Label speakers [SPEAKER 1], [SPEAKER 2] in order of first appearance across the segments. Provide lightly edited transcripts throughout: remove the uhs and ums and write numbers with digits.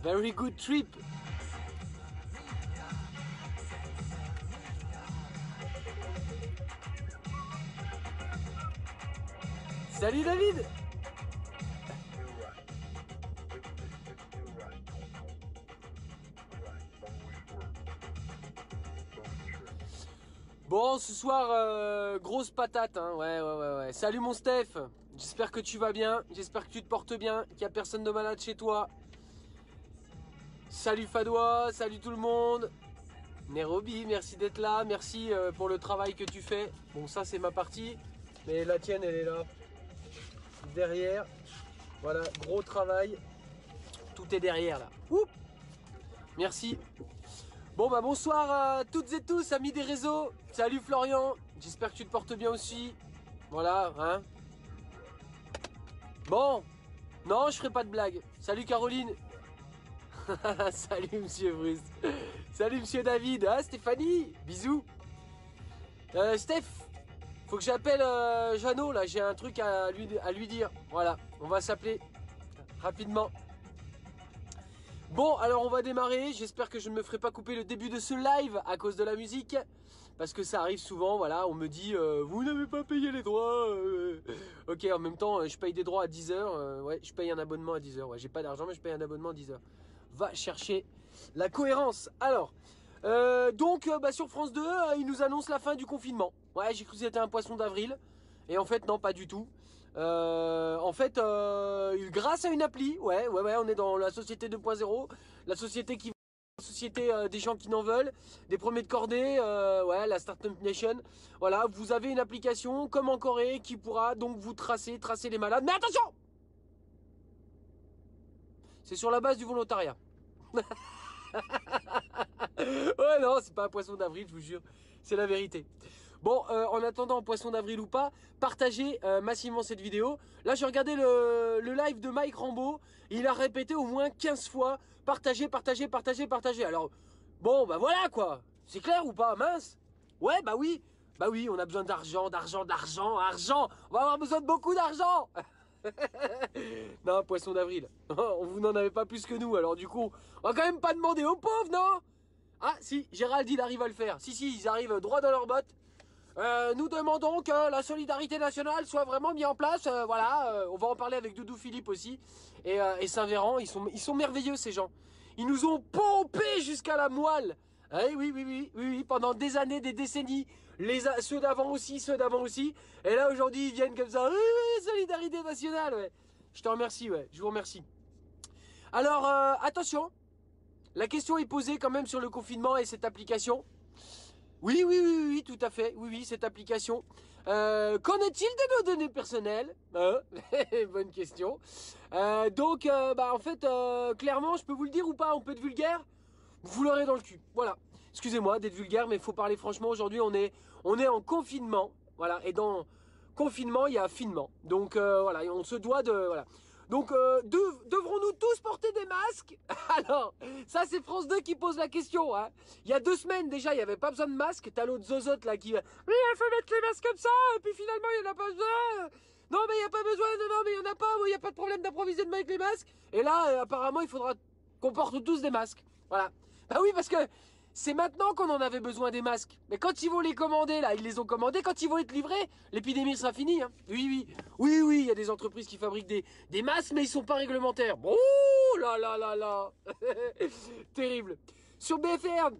[SPEAKER 1] Very good trip. Salut David. Bon, ce soir, grosse patate, hein. Ouais. Salut mon Steph. J'espère que tu vas bien. J'espère que tu te portes bien. Qu'il n'y a personne de malade chez toi. Salut Fadois. Salut tout le monde. Nairobi, merci d'être là. Merci pour le travail que tu fais. Bon, ça, c'est ma partie. Mais la tienne, elle est là. Derrière. Voilà, gros travail. Tout est derrière, là. Oup. Merci. Bon bah bonsoir à toutes et tous, amis des réseaux. Salut Florian, j'espère que tu te portes bien aussi. Voilà, hein. Bon, non, je ferai pas de blague. Salut Caroline. Salut Monsieur Bruce. Salut Monsieur David. Ah Stéphanie, bisous. Steph, faut que j'appelle Jeannot là, j'ai un truc à lui dire. Voilà, on va s'appeler rapidement. Bon, alors on va démarrer. J'espère que je ne me ferai pas couper le début de ce live à cause de la musique. Parce que ça arrive souvent, voilà, on me dit vous n'avez pas payé les droits. Ok, en même temps, je paye des droits à 10 heures. Ouais, je paye un abonnement à 10 heures. Ouais, j'ai pas d'argent, mais je paye un abonnement à 10 heures. Va chercher la cohérence. Alors, sur France 2, ils nous annoncent la fin du confinement. Ouais, j'ai cru que c'était un poisson d'avril. Et en fait, non, pas du tout. Grâce à une appli, ouais, on est dans la société 2.0, la société des gens qui n'en veulent, des premiers de cordée, la Startup Nation. Voilà, vous avez une application comme en Corée qui pourra donc vous tracer les malades. Mais attention, c'est sur la base du volontariat. Ouais, non, c'est pas un poisson d'avril, je vous jure, c'est la vérité. Bon, en attendant, poisson d'avril ou pas, partagez massivement cette vidéo. Là, j'ai regardé le live de Mike Rambeau. Il a répété au moins 15 fois. Partagez. Alors, bon, bah voilà quoi. C'est clair ou pas, mince? Ouais, bah oui. Bah oui, on a besoin d'argent. On va avoir besoin de beaucoup d'argent. Non, poisson d'avril. Vous n'en avez pas plus que nous. Alors du coup, on va quand même pas demander aux pauvres, non? Ah, si, Gérald, il arrive à le faire. Si, ils arrivent droit dans leurs bottes. Nous demandons que la solidarité nationale soit vraiment mise en place. On va en parler avec Doudou Philippe aussi et Saint-Véran. Ils sont merveilleux ces gens. Ils nous ont pompé jusqu'à la moelle. Oui, pendant des années, des décennies. Ceux d'avant aussi. Et là aujourd'hui ils viennent comme ça. Solidarité nationale. Ouais. Je te remercie. Ouais, je vous remercie. Alors attention, la question est posée quand même sur le confinement et cette application. Oui, tout à fait. Oui, cette application. Qu'en est-il de nos données personnelles? Bonne question. Clairement, je peux vous le dire ou pas, on peut être vulgaire. Vous l'aurez dans le cul. Voilà. Excusez-moi d'être vulgaire, mais il faut parler franchement. Aujourd'hui, on est en confinement. Voilà. Et dans confinement, il y a affinement. Donc voilà, on se doit de voilà. Donc, devrons-nous tous porter des masques? Alors, ça c'est France 2 qui pose la question. Hein. Il y a 2 semaines déjà, il n'y avait pas besoin de masque. T'as l'autre zozote là qui... Oui, il faut mettre les masques comme ça, et puis finalement, il n'y en a pas besoin. Non, mais il n'y a pas besoin, non, mais il n'y en a pas. Il n'y a pas de problème d'approvisionnement avec les masques. Et là, apparemment, il faudra qu'on porte tous des masques. Voilà. Bah oui, parce que... c'est maintenant qu'on en avait besoin des masques. Mais quand ils vont les commander, là, ils les ont commandés. Quand ils vont être livrés, l'épidémie sera finie. Hein. Oui, il y a des entreprises qui fabriquent des masques, mais ils sont pas réglementaires. Oh là. Terrible. Sur BFR,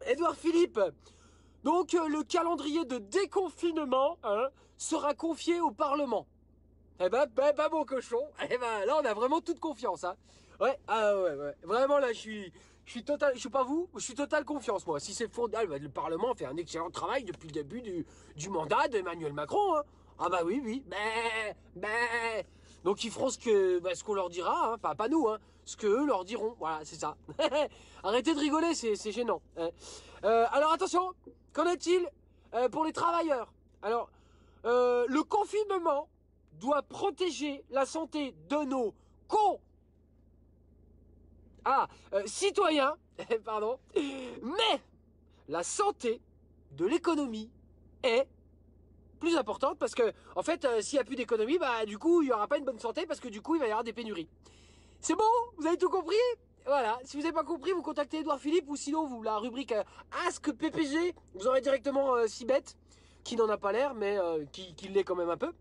[SPEAKER 1] Édouard Philippe. Donc, le calendrier de déconfinement sera confié au Parlement. Eh ben, mon cochon. Eh ben, là, on a vraiment toute confiance, hein. Ouais. Vraiment, là, je suis total, je sais pas vous, je suis total confiance, moi. Si c'est fondamental, le Parlement fait un excellent travail depuis le début du mandat d'Emmanuel Macron, hein. Ah bah oui. Donc, ils feront ce qu'on leur dira, hein. Pas nous, hein. Ce qu'eux leur diront. Voilà, c'est ça. Arrêtez de rigoler, c'est gênant. Alors, attention. Qu'en est-il pour les travailleurs? Alors, le confinement doit protéger la santé de nos citoyens, pardon, mais la santé de l'économie est plus importante parce que, en fait, s'il n'y a plus d'économie, bah, du coup, il n'y aura pas une bonne santé parce que, du coup, il va y avoir des pénuries. C'est bon? Vous avez tout compris? Voilà, si vous n'avez pas compris, vous contactez Édouard Philippe ou sinon vous la rubrique Ask PPG, vous aurez directement Sibeth, qui n'en a pas l'air, mais qui l'est quand même un peu.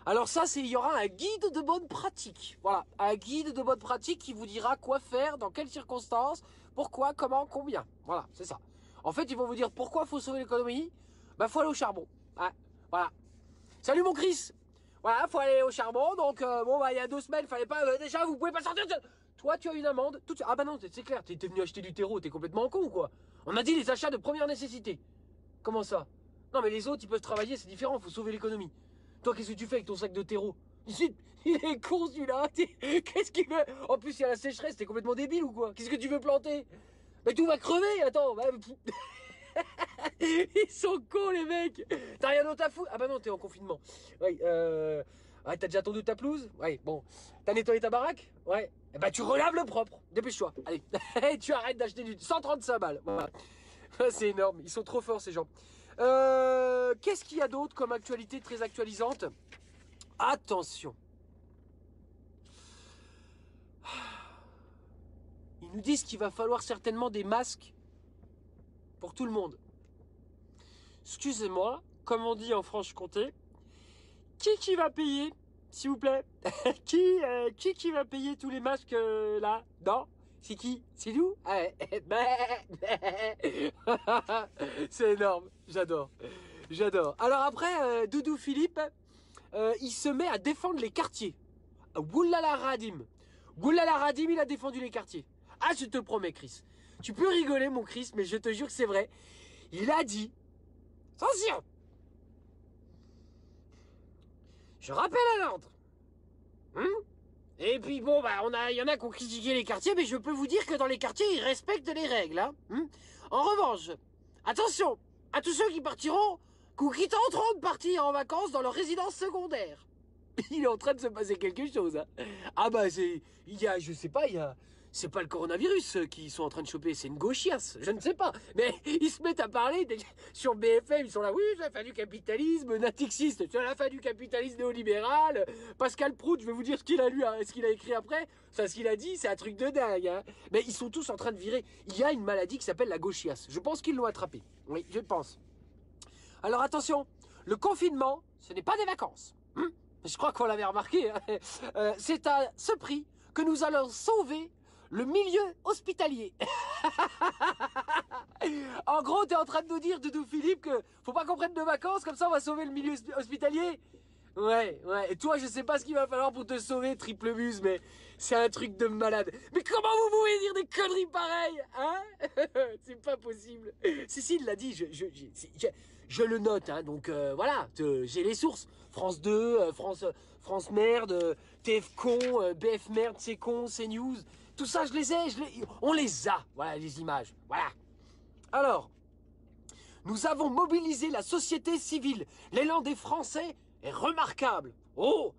[SPEAKER 1] Alors ça, il y aura un guide de bonne pratique. Voilà, un guide de bonne pratique qui vous dira quoi faire, dans quelles circonstances, pourquoi, comment, combien. Voilà, c'est ça. En fait, ils vont vous dire pourquoi il faut sauver l'économie. Bah, faut aller au charbon. Ouais, voilà. Salut mon Chris. Voilà, faut aller au charbon. Donc, bon, bah, il y a 2 semaines, fallait pas... déjà, vous pouvez pas sortir de... Toi, tu as une amende. Ah bah non, c'est clair, t'es venu acheter du terreau, t'es complètement con ou quoi? On a dit les achats de première nécessité. Comment ça? Non, mais les autres, ils peuvent travailler, c'est différent, faut sauver l'économie. Toi, qu'est-ce que tu fais avec ton sac de terreau? Il est con celui-là. Qu'est-ce qu'il veut? En plus, il y a la sécheresse, t'es complètement débile ou quoi? Qu'est-ce que tu veux planter? Mais tout va crever, attends. Ils sont cons les mecs. T'as rien d'autre à foutre? Ah bah non, t'es en confinement. Ouais, ouais, t'as déjà tondu ta pelouse? Ouais, bon. T'as nettoyé ta baraque? Ouais. Eh bah tu relaves le propre. Dépêche-toi. Allez. Tu arrêtes d'acheter du 135 balles. Voilà. C'est énorme. Ils sont trop forts ces gens. Qu'est-ce qu'il y a d'autre comme actualité très actualisante? Attention. Ils nous disent qu'il va falloir certainement des masques pour tout le monde. Excusez-moi, comme on dit en Franche-Comté, qui va payer, s'il vous plaît? qui va payer tous les masques là? Non? C'est qui? C'est nous? Ah ouais. C'est énorme, j'adore. J'adore. Alors après, Doudou Philippe, il se met à défendre les quartiers. Oulala Radim. Oulala Radim, il a défendu les quartiers. Ah, je te promets, Chris. Tu peux rigoler, mon Chris, mais je te jure que c'est vrai. Il a dit... Attention! Je rappelle à l'ordre. Et puis bon, bah, il y en a qui ont critiqué les quartiers, mais je peux vous dire que dans les quartiers, ils respectent les règles. En revanche, attention à tous ceux qui partiront, ou qui tenteront de partir en vacances dans leur résidence secondaire. Il est en train de se passer quelque chose. Ah bah je sais pas, c'est pas le coronavirus qu'ils sont en train de choper, c'est une gauchiasse, je ne sais pas. Mais ils se mettent à parler sur BFM, ils sont là, oui, c'est la fin du capitalisme, natixiste, c'est la fin du capitalisme néolibéral. Pascal Prout, je vais vous dire ce qu'il a lu, ce qu'il a écrit après, ça, ce qu'il a dit, c'est un truc de dingue. Mais ils sont tous en train de virer. Il y a une maladie qui s'appelle la gauchiasse. Je pense qu'ils l'ont attrapée. Oui, je pense. Alors attention, le confinement, ce n'est pas des vacances. Je crois qu'on l'avait remarqué. C'est à ce prix que nous allons sauver le milieu hospitalier. En gros, t'es en train de nous dire, Doudou Philippe, que faut pas qu'on prenne de vacances, comme ça on va sauver le milieu hospitalier. Ouais. Et toi, je sais pas ce qu'il va falloir pour te sauver, triple muse, mais c'est un truc de malade. Mais comment vous pouvez dire des conneries pareilles, hein? C'est pas possible. Si, il l'a dit, je le note, hein, donc voilà, j'ai les sources. France 2, France Merde, TF Con, BF Merde, c'est con, CNews. Tout ça, on les a, voilà, les images, voilà. Alors, nous avons mobilisé la société civile. L'élan des Français est remarquable. Oh,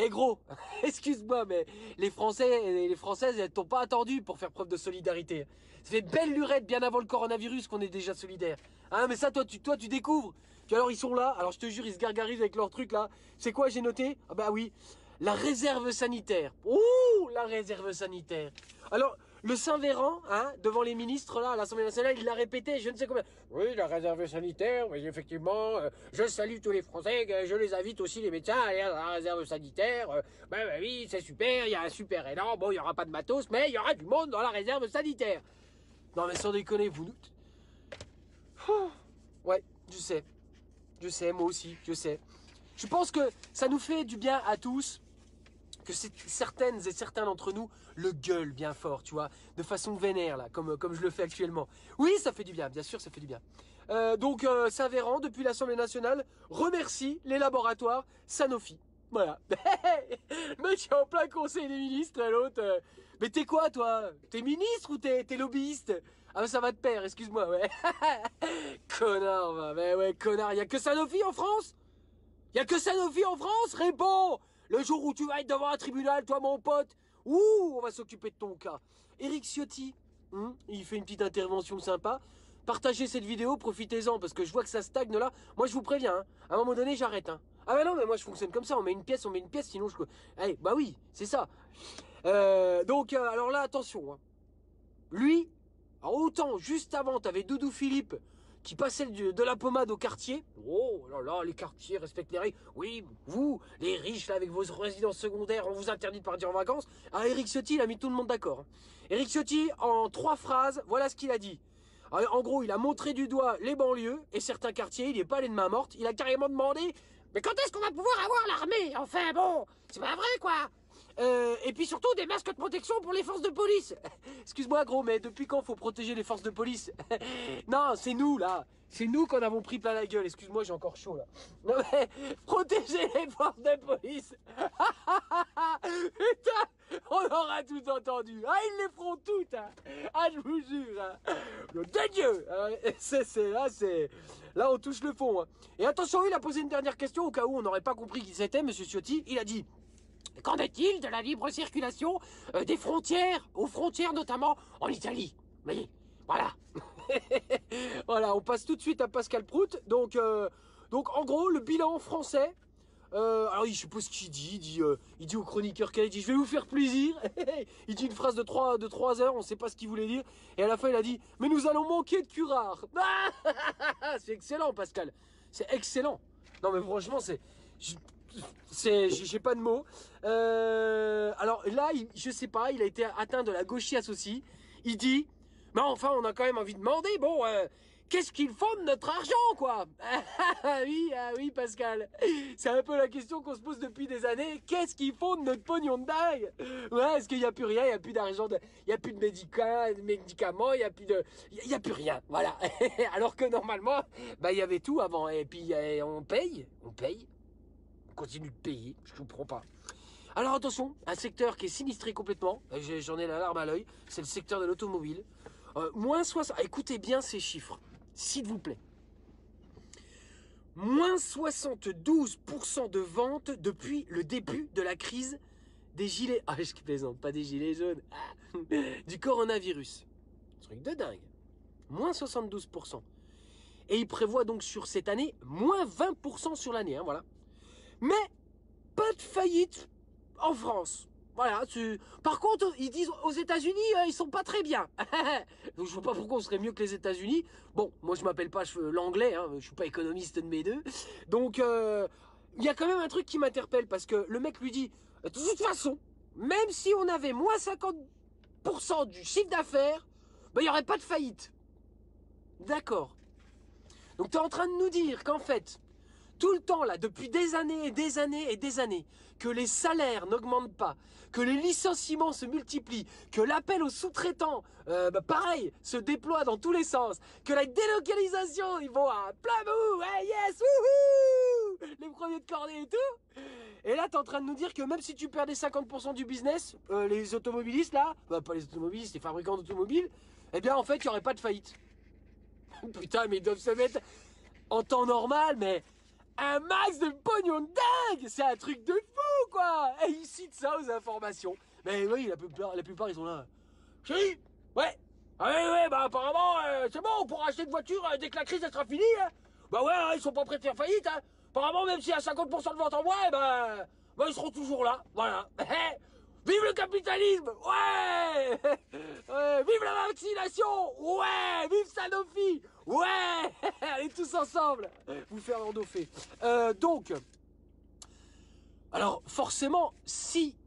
[SPEAKER 1] gros, excuse-moi, mais les Français et les Françaises, elles t'ont pas attendu pour faire preuve de solidarité. Ça fait belle lurette bien avant le coronavirus qu'on est déjà solidaires. Hein, mais ça, toi, tu découvres. Puis alors, ils sont là. Alors, je te jure, ils se gargarisent avec leur truc, là. C'est quoi, j'ai noté? Ah bah oui, la réserve sanitaire. Ouh, la réserve sanitaire. Alors, le Saint-Véran, hein, devant les ministres, là, à l'Assemblée nationale, il l'a répété, je ne sais combien. Oui, la réserve sanitaire, mais effectivement, je salue tous les Français, je les invite aussi, les médecins, à aller à la réserve sanitaire. Bah oui, c'est super, il y a un super élan. Bon, il n'y aura pas de matos, mais il y aura du monde dans la réserve sanitaire. Non, mais sans déconner, vous nous... Ouais, je sais, moi aussi, je sais. Je pense que ça nous fait du bien à tous, que certaines et certains d'entre nous le gueulent bien fort, tu vois, de façon vénère, là, comme je le fais actuellement. Oui, ça fait du bien, bien sûr, ça fait du bien. Donc, Saint-Véran, depuis l'Assemblée nationale, remercie les laboratoires Sanofi. Voilà. Mec, je suis en plein conseil des ministres, l'autre. Mais t'es quoi, toi? T'es ministre ou t'es lobbyiste? Ah, mais ça va de pair, excuse-moi, ouais. Connard, va. Mais ouais, connard, y a que Sanofi en France? Y a que Sanofi en France? Réponds! Le jour où tu vas être devant un tribunal, toi, mon pote, on va s'occuper de ton cas. Éric Ciotti, il fait une petite intervention sympa. Partagez cette vidéo, profitez-en, parce que je vois que ça stagne là. Moi, je vous préviens, hein, à un moment donné, j'arrête. Ah mais non, mais moi, je fonctionne comme ça. On met une pièce, sinon je... Allez, bah oui, c'est ça. Alors là, attention. Hein. Lui, alors autant, juste avant, t'avais Doudou Philippe qui passait de la pommade au quartier. Oh là là, les quartiers respectent les règles. Oui, vous, les riches, là, avec vos résidences secondaires, on vous interdit de partir en vacances. Ah, Éric Ciotti, il a mis tout le monde d'accord. Éric Ciotti, en 3 phrases, voilà ce qu'il a dit. En gros, il a montré du doigt les banlieues et certains quartiers, il n'est pas allé de main morte. Il a carrément demandé, mais quand est-ce qu'on va pouvoir avoir l'armée? Enfin bon, c'est pas vrai quoi. Et puis surtout des masques de protection pour les forces de police. Excuse-moi gros, mais depuis quand faut protéger les forces de police? Non, c'est nous là. C'est nous qu'on avons pris plein la gueule. Excuse-moi, j'ai encore chaud là. Non mais, protéger les forces de police. Putain, on aura tout entendu. Ah, ils les feront toutes. Hein. Ah, je vous jure. Hein. Le de Dieu. Là, on touche le fond. Hein. Et attention, il a posé une dernière question au cas où on n'aurait pas compris qui c'était, monsieur Ciotti. Il a dit... Qu'en est-il de la libre circulation des frontières, aux frontières notamment en Italie? Oui, voilà. Voilà, on passe tout de suite à Pascal Prout. Donc en gros, le bilan français. Alors, je sais pas ce qu'il dit. Il dit au chroniqueur qu'elle dit, je vais vous faire plaisir. Il dit une phrase de 3 heures, on sait pas ce qu'il voulait dire. Et à la fin, il a dit, mais nous allons manquer de curare. C'est excellent, Pascal. C'est excellent. Non, mais franchement, j'ai pas de mots. Alors là, je sais pas, il a été atteint de la gauchiasse aussi. Il dit, mais enfin, on a quand même envie de demander, bon, qu'est-ce qu'ils font de notre argent, quoi? Oui, Pascal. C'est un peu la question qu'on se pose depuis des années. Qu'est-ce qu'ils font de notre pognon de dingue? Ouais, est-ce qu'il n'y a plus rien? Il n'y a plus d'argent, il n'y a plus de médicaments, il n'y a plus il y a plus rien. Voilà. Alors que normalement, bah, il y avait tout avant. Et puis, on paye. On continue de payer, je comprends pas. Alors attention, un secteur qui est sinistré complètement, j'en ai la larme à l'œil, c'est le secteur de l'automobile. Moins 60, écoutez bien ces chiffres, s'il vous plaît. Moins 72% de ventes depuis le début de la crise des gilets... Ah, je plaisante, pas des gilets jaunes. Du coronavirus. Truc de dingue. Moins 72%. Et il prévoit donc sur cette année, moins 20% sur l'année, hein, voilà. Mais pas de faillite en France. Voilà. Par contre, ils disent aux États-Unis, ils sont pas très bien. Donc je vois pas pourquoi on serait mieux que les États-Unis. Bon, moi je m'appelle pas l'anglais, hein, je suis pas économiste de mes deux. Donc il y a quand même un truc qui m'interpelle parce que le mec lui dit, de toute façon, même si on avait moins 50% du chiffre d'affaires, ben, il y aurait pas de faillite. D'accord. Donc tu es en train de nous dire qu'en fait, tout le temps là, depuis des années et des années et des années, que les salaires n'augmentent pas, que les licenciements se multiplient, que l'appel aux sous-traitants, pareil, se déploie dans tous les sens, que la délocalisation, ils vont à plein bout, ouais, yes, wouhou, les premiers de cordée et tout. Et là, t'es en train de nous dire que même si tu perdais 50% du business, les automobilistes là, pas les automobilistes, les fabricants d'automobiles, eh bien en fait, il n'y aurait pas de faillite. Putain, mais ils doivent se mettre en temps normal, mais un max de pognon de dingue. C'est un truc de fou, quoi. Et ils citent ça aux informations. Mais oui, la plupart ils sont là. Si, ouais. Ah ouais, bah apparemment, c'est bon, on pourra acheter une voiture dès que la crise elle sera finie. Hein. Bah ouais, ils sont pas prêts de faire faillite. Hein. Apparemment, même s'il y a 50% de vente en moins, bah ils seront toujours là. Voilà. Vive le capitalisme! Ouais! Ouais! Vive la vaccination! Ouais! Vive Sanofi! Ouais! Allez tous ensemble! Vous faire endoffer. Donc, alors forcément, si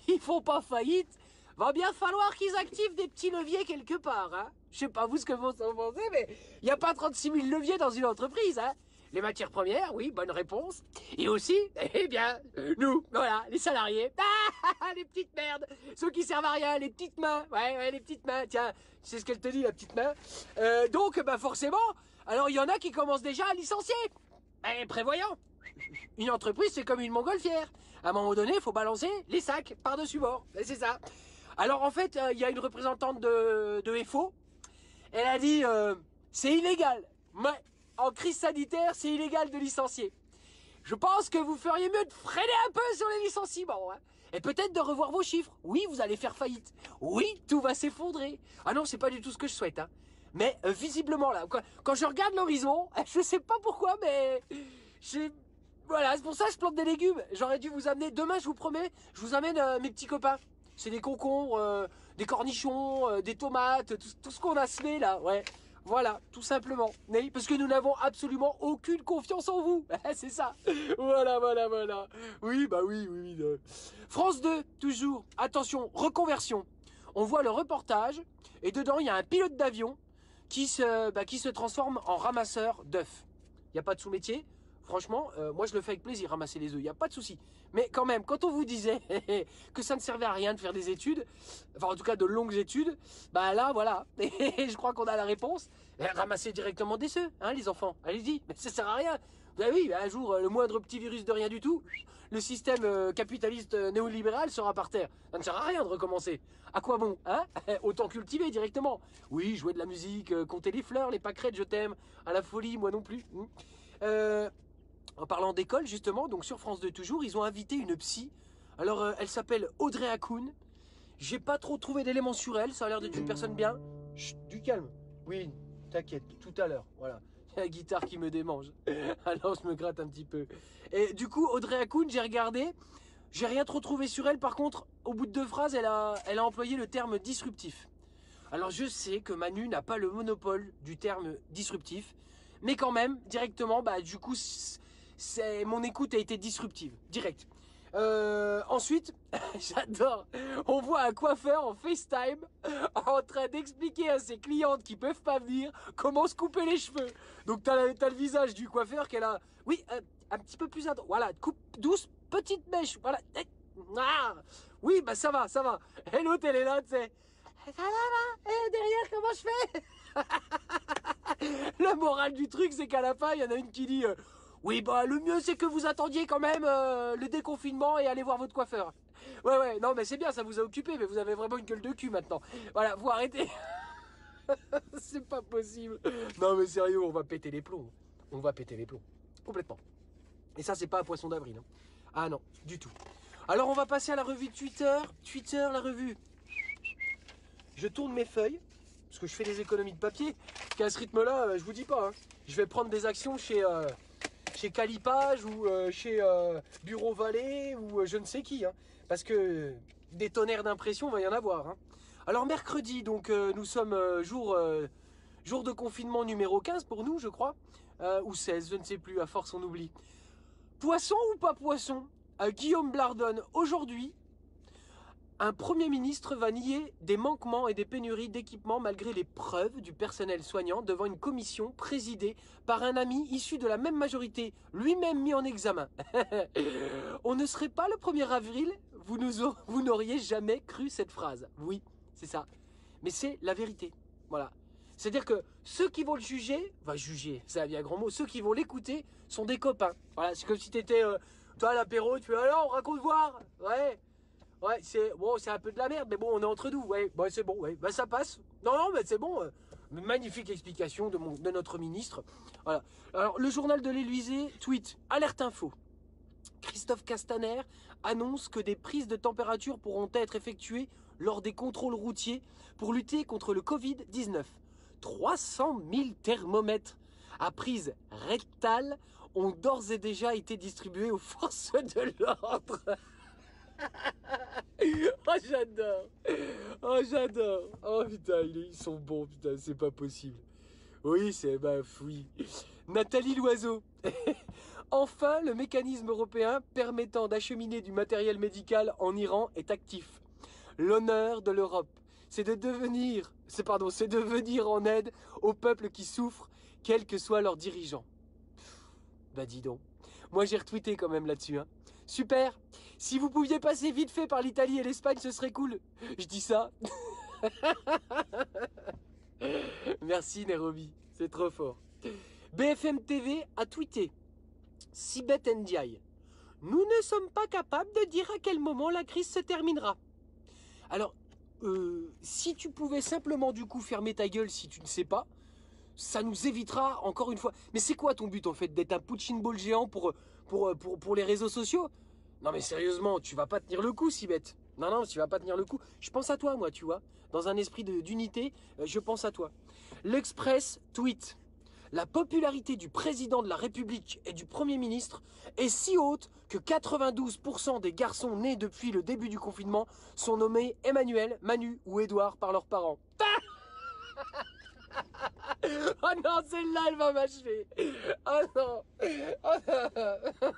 [SPEAKER 1] ils font pas faillite, va bien falloir qu'ils activent des petits leviers quelque part. Hein. Je sais pas vous ce que vous en pensez, mais il n'y a pas 36 000 leviers dans une entreprise. Hein. Les matières premières, oui, bonne réponse. Et aussi, eh bien, nous, voilà, les salariés. Ah, les petites merdes. Ceux qui servent à rien, les petites mains. Ouais, les petites mains. Tiens, tu sais ce qu'elle te dit, la petite main. Donc, bah forcément, alors il y en a qui commencent déjà à licencier. Prévoyant. Une entreprise, c'est comme une montgolfière. À un moment donné, il faut balancer les sacs par-dessus bord. C'est ça. Alors, en fait, il y a une représentante de FO. Elle a dit, c'est illégal. Mais en crise sanitaire, c'est illégal de licencier. Je pense que vous feriez mieux de freiner un peu sur les licenciements. Hein. Et peut-être de revoir vos chiffres. Oui, vous allez faire faillite. Oui, tout va s'effondrer. Ah non, c'est pas du tout ce que je souhaite. Hein. Mais visiblement, là, quand je regarde l'horizon, je sais pas pourquoi, mais Voilà, c'est pour ça que je plante des légumes. J'aurais dû vous amener, demain je vous promets, je vous amène mes petits copains. C'est des concombres, des cornichons, des tomates, tout ce qu'on a semé là, ouais. Voilà, tout simplement. Oui, parce que nous n'avons absolument aucune confiance en vous. C'est ça. Voilà, voilà, voilà. Oui, bah oui, oui, oui. France 2, toujours. Attention, reconversion. On voit le reportage et dedans, il y a un pilote d'avion qui se transforme en ramasseur d'œufs. Il n'y a pas de sous-métier. Franchement, moi je le fais avec plaisir, ramasser les œufs, il n'y a pas de souci. Mais quand même, quand on vous disait que ça ne servait à rien de faire des études, enfin en tout cas de longues études, bah là voilà, et je crois qu'on a la réponse. Ramassez directement des œufs, hein les enfants, allez-y, mais ça sert à rien. Bah oui, un jour, le moindre petit virus de rien du tout, le système capitaliste néolibéral sera par terre. Ça ne sert à rien de recommencer. À quoi bon, hein? Autant cultiver directement. Oui, jouer de la musique, compter les fleurs, les pâquerettes, je t'aime, à la folie, moi non plus. En parlant d'école, justement, donc sur France 2 toujours, ils ont invité une psy. Alors, elle s'appelle Audrey Akoun. J'ai pas trop trouvé d'éléments sur elle, ça a l'air d'être une personne bien. Chut, du calme. Oui, t'inquiète, tout à l'heure, voilà. Il y a la guitare qui me démange. Alors, je me gratte un petit peu. Et du coup, Audrey Akoun, j'ai regardé. J'ai rien trop trouvé sur elle. Par contre, au bout de 2 phrases, elle a employé le terme disruptif. Alors, je sais que Manu n'a pas le monopole du terme disruptif. Mais quand même, directement, bah du coup, mon écoute a été disruptive, direct. Ensuite, j'adore, on voit un coiffeur en FaceTime en train d'expliquer à ses clientes qui peuvent pas venir comment se couper les cheveux. Donc t'as le visage du coiffeur qu'elle a, oui, un petit peu plus à droite, voilà, coupe douce, petite mèche, voilà. Ah, oui, bah ça va, ça va. Et l'autre, elle est là, tu sais. Ça va là, et derrière, comment je fais? La morale du truc, c'est qu'à la fin, il y en a une qui dit oui, bah le mieux c'est que vous attendiez quand même le déconfinement et allez voir votre coiffeur. Ouais, ouais, non, mais c'est bien, ça vous a occupé, mais vous avez vraiment une gueule de cul maintenant. Voilà, vous arrêtez. C'est pas possible. Non, mais sérieux, on va péter les plombs. On va péter les plombs. Complètement. Et ça, c'est pas un poisson d'avril. Hein. Ah non, du tout. Alors, on va passer à la revue Twitter. Twitter, la revue. Je tourne mes feuilles. Parce que je fais des économies de papier. Qu'à ce rythme-là, je vous dis pas. Hein. Je vais prendre des actions chez Calipage ou chez Bureau Vallée ou je ne sais qui. Hein. Parce que des tonnerres d'impression, il va y en avoir. Hein. Alors mercredi, donc nous sommes jour de confinement numéro 15 pour nous, je crois. Ou 16, je ne sais plus, à force on oublie. Poisson ou pas poisson? Guillaume Blardonne, aujourd'hui, un Premier ministre va nier des manquements et des pénuries d'équipements malgré les preuves du personnel soignant devant une commission présidée par un ami issu de la même majorité, lui-même mis en examen. On ne serait pas le 1er avril, vous n'auriez jamais cru cette phrase. Oui, c'est ça. Mais c'est la vérité. Voilà. C'est-à-dire que ceux qui vont le juger, c'est un bien grand mot, ceux qui vont l'écouter sont des copains. Voilà, c'est comme si t'étais, toi à l'apéro, tu fais alors, raconte voir. Ouais. Ouais, c'est bon, c'est un peu de la merde, mais bon, on est entre nous. Ouais, bah, c'est bon, ouais, bah, ça passe. Non, non, mais c'est bon. Magnifique explication de notre ministre. Voilà. Alors, le journal de l'Élysée tweet alerte info. Christophe Castaner annonce que des prises de température pourront être effectuées lors des contrôles routiers pour lutter contre le Covid-19. 300 000 thermomètres à prise rectale ont d'ores et déjà été distribués aux forces de l'ordre. Oh j'adore. Oh j'adore. Oh putain, ils sont bons, putain, c'est pas possible. Oui, c'est oui. Nathalie Loiseau. Enfin, le mécanisme européen permettant d'acheminer du matériel médical en Iran est actif. L'honneur de l'Europe, c'est de venir en aide aux peuples qui souffrent, quels que soient leurs dirigeants. Bah dis donc. Moi j'ai retweeté quand même là-dessus. Hein. Super. Si vous pouviez passer vite fait par l'Italie et l'Espagne, ce serait cool. Je dis ça. Merci Nairobi, c'est trop fort. BFM TV a tweeté. Sibeth Ndiaye. Nous ne sommes pas capables de dire à quel moment la crise se terminera. Alors, si tu pouvais simplement du coup fermer ta gueule si tu ne sais pas, ça nous évitera encore une fois. Mais c'est quoi ton but en fait? D'être un punching ball géant pour les réseaux sociaux? Non mais sérieusement, tu vas pas tenir le coup, Sibeth. Non, non, tu vas pas tenir le coup. Je pense à toi, moi, tu vois. Dans un esprit d'unité, je pense à toi. L'Express tweet. La popularité du président de la République et du Premier ministre est si haute que 92% des garçons nés depuis le début du confinement sont nommés Emmanuel, Manu ou Édouard par leurs parents. Oh non, celle-là, elle va m'achever. Oh non. Oh non.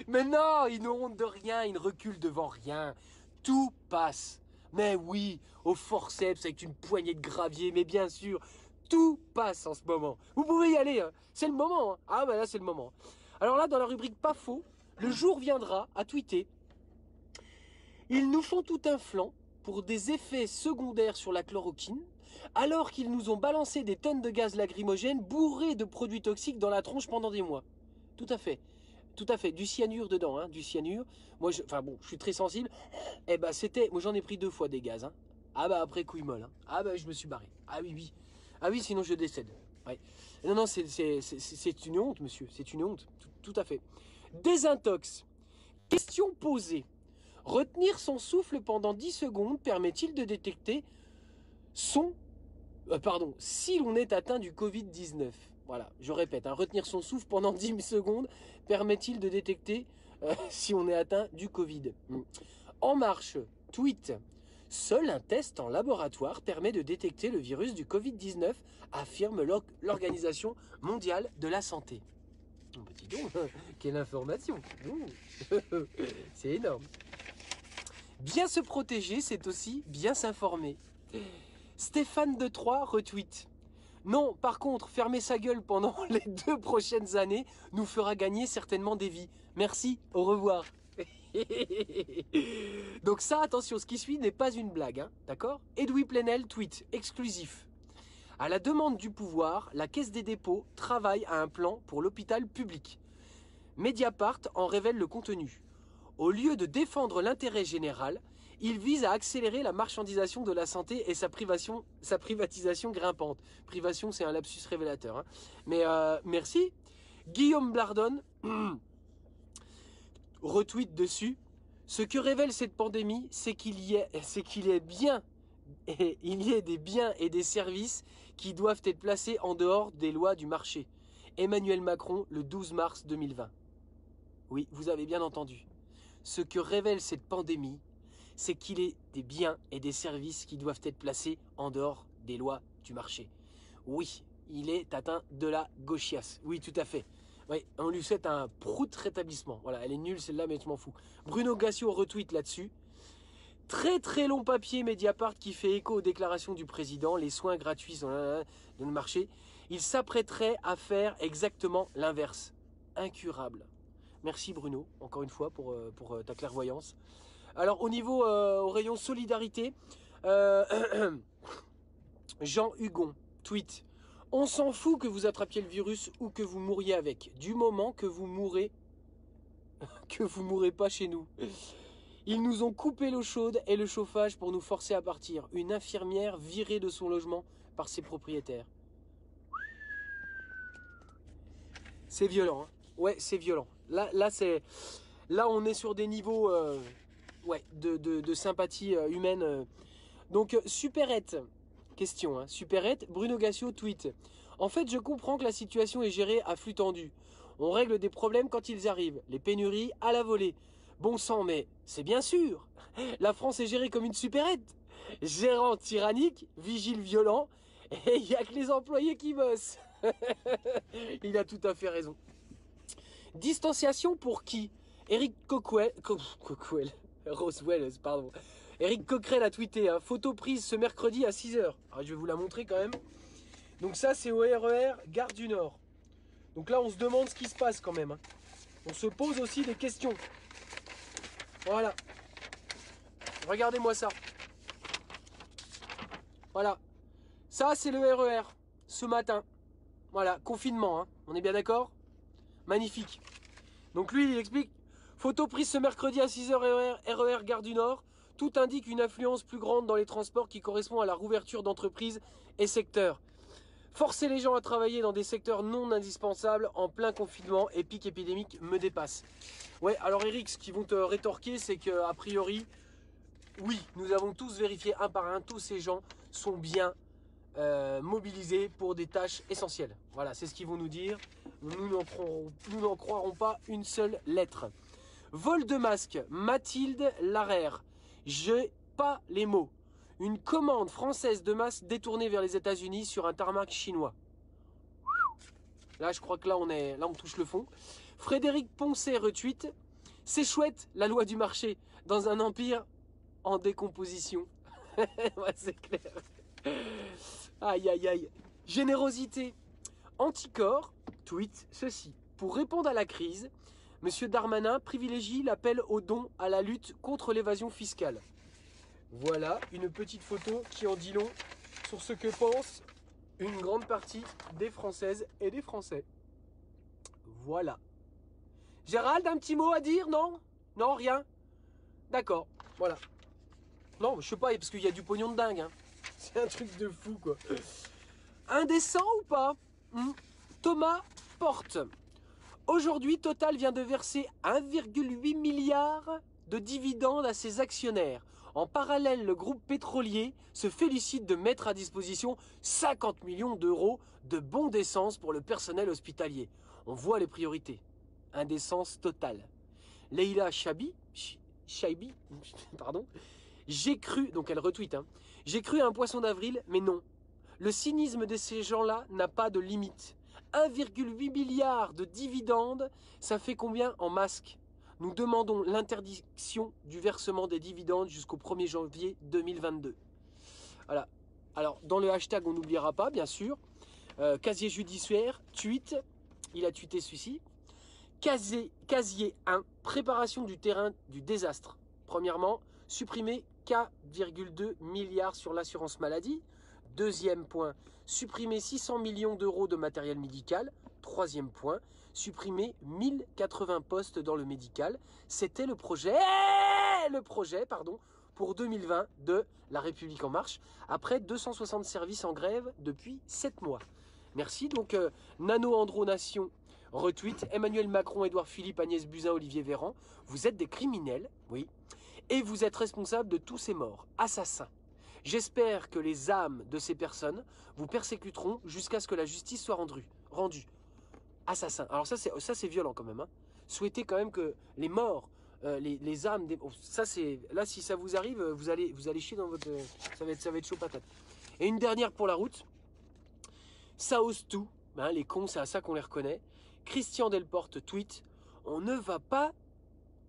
[SPEAKER 1] Mais non, ils n'ont honte de rien, ils ne reculent devant rien. Tout passe. Mais oui, au forceps avec une poignée de gravier, mais bien sûr, tout passe en ce moment. Vous pouvez y aller, hein. C'est le moment. Hein. Ah bah là, c'est le moment. Alors là, dans la rubrique pas faux, le jour viendra à tweeter. Ils nous font tout un flanc pour des effets secondaires sur la chloroquine, alors qu'ils nous ont balancé des tonnes de gaz lacrymogènes bourrés de produits toxiques dans la tronche pendant des mois. Tout à fait. Tout à fait, du cyanure dedans, hein, du cyanure. Moi, je suis très sensible. Eh ben, moi j'en ai pris 2 fois des gaz. Hein. Ah bah après couille molle. Hein. Ah bah je me suis barré. Ah oui, oui. Ah oui, sinon je décède. Ouais. Non, non, c'est une honte, monsieur. C'est une honte. Tout à fait. Désintox. Question posée. Retenir son souffle pendant 10 secondes permet-il de détecter si l'on est atteint du Covid-19? Voilà, je répète, hein, retenir son souffle pendant 10 secondes permet-il de détecter si on est atteint du Covid? En marche, tweet. Seul un test en laboratoire permet de détecter le virus du Covid-19, affirme l'Organisation mondiale de la santé. Petit don, quelle information. C'est énorme. Bien se protéger, c'est aussi bien s'informer. Stéphane de Troyes retweet. Non, par contre, fermer sa gueule pendant les 2 prochaines années nous fera gagner certainement des vies. Merci, au revoir. Donc ça, attention, ce qui suit n'est pas une blague, hein, d'accord? Edoui Plenel tweet, exclusif. À la demande du pouvoir, la Caisse des dépôts travaille à un plan pour l'hôpital public. Mediapart en révèle le contenu. Au lieu de défendre l'intérêt général, il vise à accélérer la marchandisation de la santé et sa privatisation grimpante. Privation, c'est un lapsus révélateur. Hein. Mais merci. Guillaume Blardon retweet dessus. Ce que révèle cette pandémie, c'est qu'il y ait des biens et des services qui doivent être placés en dehors des lois du marché. Emmanuel Macron, le 12 mars 2020. Oui, vous avez bien entendu. Ce que révèle cette pandémie, c'est qu'il est des biens et des services qui doivent être placés en dehors des lois du marché. Oui, il est atteint de la gauchiasse. Oui, tout à fait. Oui, on lui souhaite un prout rétablissement. Voilà, elle est nulle celle-là, mais je m'en fous. Bruno Gassio retweet là-dessus. Très très long papier Mediapart qui fait écho aux déclarations du président, les soins gratuits dans le marché. Il s'apprêterait à faire exactement l'inverse. Incurable. Merci Bruno, encore une fois, pour ta clairvoyance. Alors au niveau, au rayon solidarité, Jean Hugon, tweet. On s'en fout que vous attrapiez le virus ou que vous mouriez avec, du moment que vous mourrez pas chez nous. Ils nous ont coupé l'eau chaude et le chauffage pour nous forcer à partir. Une infirmière virée de son logement par ses propriétaires. C'est violent, hein. Ouais, c'est violent. Là, on est sur des niveaux de sympathie humaine. Donc, Superette, question, hein. Superette, Bruno Gassio tweet. En fait, je comprends que la situation est gérée à flux tendu. On règle des problèmes quand ils arrivent. Les pénuries à la volée. Bon sang, mais c'est bien sûr. La France est gérée comme une supérette. Gérant tyrannique, vigile violent, et il n'y a que les employés qui bossent. Il a tout à fait raison. Distanciation pour qui? Eric Roswell, pardon. Eric Coquerel a tweeté, hein, photo prise ce mercredi à 6h. Alors, je vais vous la montrer quand même. Donc ça, c'est au RER Gare du Nord. Donc là, on se demande ce qui se passe quand même. Hein. On se pose aussi des questions. Voilà. Regardez-moi ça. Voilà. Ça, c'est le RER. Ce matin. Voilà. Confinement. Hein. On est bien d'accord? Magnifique. Donc lui, il explique. Photo prise ce mercredi à 6h RER Gare du Nord. Tout indique une influence plus grande dans les transports qui correspond à la rouverture d'entreprises et secteurs. Forcer les gens à travailler dans des secteurs non indispensables en plein confinement et pic épidémique me dépasse. Ouais, alors Eric, ce qu'ils vont te rétorquer, c'est qu'a priori, oui, nous avons tous vérifié un par un, tous ces gens sont bien mobilisés pour des tâches essentielles. Voilà, c'est ce qu'ils vont nous dire. Nous n'en croirons pas une seule lettre. Vol de masque, Mathilde Larère. J'ai pas les mots. Une commande française de masques détournée vers les États-Unis sur un tarmac chinois. Là, je crois que là, on touche le fond. Frédéric Poncet retweet. C'est chouette, la loi du marché, dans un empire en décomposition. Ouais, c'est clair. Aïe, aïe, aïe. Générosité. Anticorps tweet ceci. Pour répondre à la crise, M. Darmanin privilégie l'appel aux dons à la lutte contre l'évasion fiscale. Voilà une petite photo qui en dit long sur ce que pense une grande partie des Françaises et des Français. Voilà. Gérald, un petit mot à dire? Non? Non, rien? D'accord, voilà. Non, je sais pas, parce qu'il y a du pognon de dingue. Hein. C'est un truc de fou, quoi. Indécent ou pas? Thomas Porte. Aujourd'hui, Total vient de verser 1,8 milliard de dividendes à ses actionnaires. En parallèle, le groupe pétrolier se félicite de mettre à disposition 50 millions d'euros de bons d'essence pour le personnel hospitalier. On voit les priorités. Indécence totale. Leïla Chaibi, pardon. J'ai cru, donc elle retweet, hein, j'ai cru à un poisson d'avril, mais non. Le cynisme de ces gens-là n'a pas de limite. 1,8 milliard de dividendes, ça fait combien en masques? Nous demandons l'interdiction du versement des dividendes jusqu'au 1er janvier 2022. Voilà. Alors, dans le hashtag, on n'oubliera pas, bien sûr. Casier judiciaire, tweet. Il a tweeté celui-ci. Casier 1, préparation du terrain du désastre. Premièrement, supprimer K,2 milliards sur l'assurance maladie. Deuxième point, supprimer 600 millions d'euros de matériel médical. Troisième point, supprimer 1080 postes dans le médical. C'était le projet, pour 2020 de La République En Marche, après 260 services en grève depuis 7 mois. Merci. Donc, Nano Andro Nation retweet. Emmanuel Macron, Édouard Philippe, Agnès Buzyn, Olivier Véran. Vous êtes des criminels, oui, et vous êtes responsables de tous ces morts. Assassins. J'espère que les âmes de ces personnes vous persécuteront jusqu'à ce que la justice soit rendue. Assassins. Alors ça c'est violent quand même. Hein. Souhaitez quand même que les morts, les âmes, ça c'est là si ça vous arrive, vous allez chier dans votre, ça va être chaud patate. Et une dernière pour la route. Ça ose tout. Hein, les cons, c'est à ça qu'on les reconnaît. Christian Delporte tweet. On ne va pas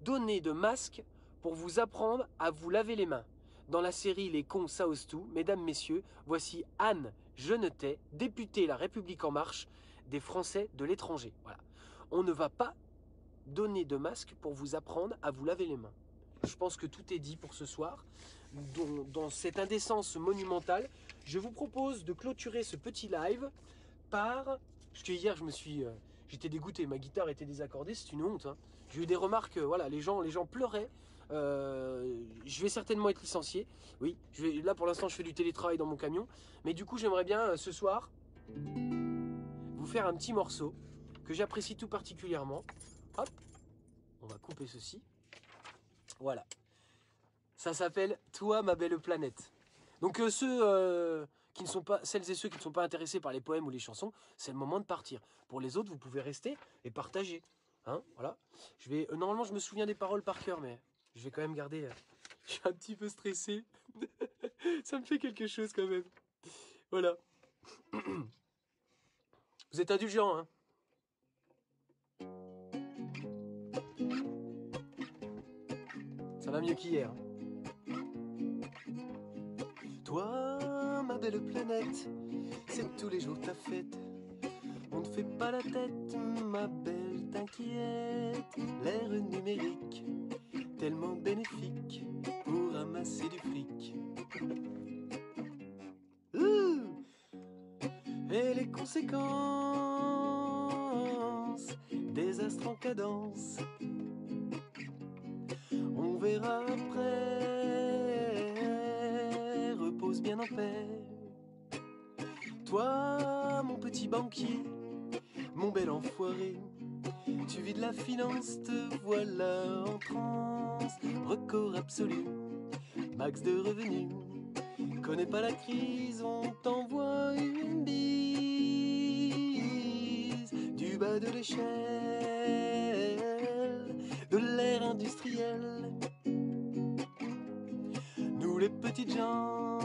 [SPEAKER 1] donner de masque pour vous apprendre à vous laver les mains. Dans la série Les cons, ça ose tout, mesdames, messieurs, voici Anne Genetet, députée La République En Marche des Français de l'étranger. Voilà. On ne va pas donner de masque pour vous apprendre à vous laver les mains. Je pense que tout est dit pour ce soir. Dans cette indécence monumentale, je vous propose de clôturer ce petit live par... Parce que hier, j'étais dégoûté, ma guitare était désaccordée, c'est une honte. Hein. J'ai eu des remarques, voilà, les gens pleuraient. Je vais certainement être licencié. Oui, là pour l'instant je fais du télétravail dans mon camion. Mais du coup j'aimerais bien ce soir vous faire un petit morceau que j'apprécie tout particulièrement. Hop, on va couper ceci. Voilà. Ça s'appelle Toi ma belle planète. Donc celles et ceux qui ne sont pas intéressés par les poèmes ou les chansons, c'est le moment de partir. Pour les autres, vous pouvez rester et partager. Hein, voilà. Normalement je me souviens des paroles par cœur, mais je vais quand même garder... Je suis un petit peu stressé. Ça me fait quelque chose quand même. Voilà. Vous êtes indulgents, hein. Ça va mieux qu'hier. Toi, ma belle planète, c'est tous les jours ta fête. On ne fait pas la tête, ma belle, t'inquiète. L'ère numérique, tellement bénéfique pour ramasser du fric. Et les conséquences, désastre en cadence. On verra après, repose bien en paix. Toi, mon petit banquier, mon bel enfoiré, tu vis de la finance, te voilà en transe. Record absolu, max de revenus, connais pas la crise, on t'envoie une bise du bas de l'échelle de l'ère industrielle. Nous les petites gens